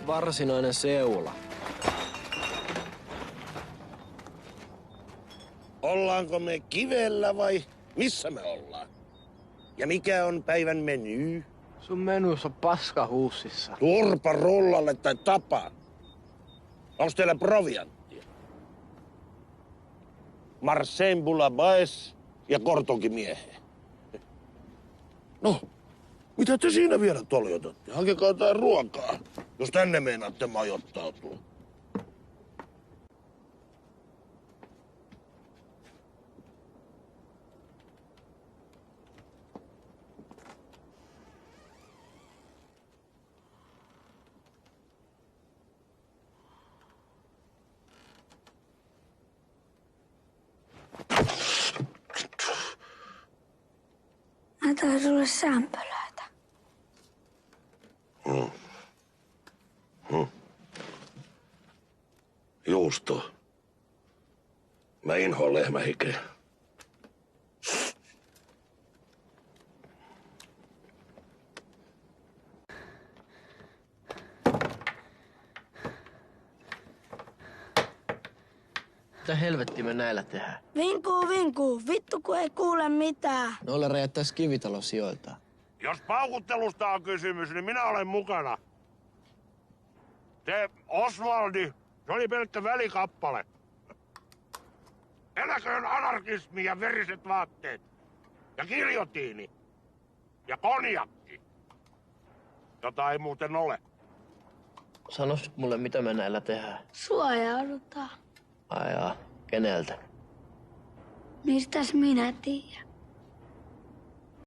Varsinainen seula. Ollaanko me kivellä vai missä me ollaan? Ja mikä on päivän meny? Sun menus on paskahuussissa. Turpa rullalle tai tapa. Onks teillä provianttia? Marseille Boulabaes ja Kortonkin mieheen. No, mitä te siinä vielä toljotatte? Hakekaa jotain ruokaa, jos tänne meinaatte majoittautua. Mä tain sulle sämpylöitä. Juusto. Mä inhoan lehmähikeä. Mitä helvettiä me näillä tehdään? Vinkuu. Vittu kun ei kuule mitään. Noille räjättäis kivitalo sijoilta. Jos paukuttelusta on kysymys, niin minä olen mukana. Se Osvaldi, se oli pelkkä välikappale. Eläköön anarkismi ja veriset vaatteet. Ja giljotiini. Ja konjakki. Jota ei muuten ole. Sanois mulle, mitä me näillä tehdään. Suojaudutaan. Ai jaa, keneltä? Mistäs minä tiedän?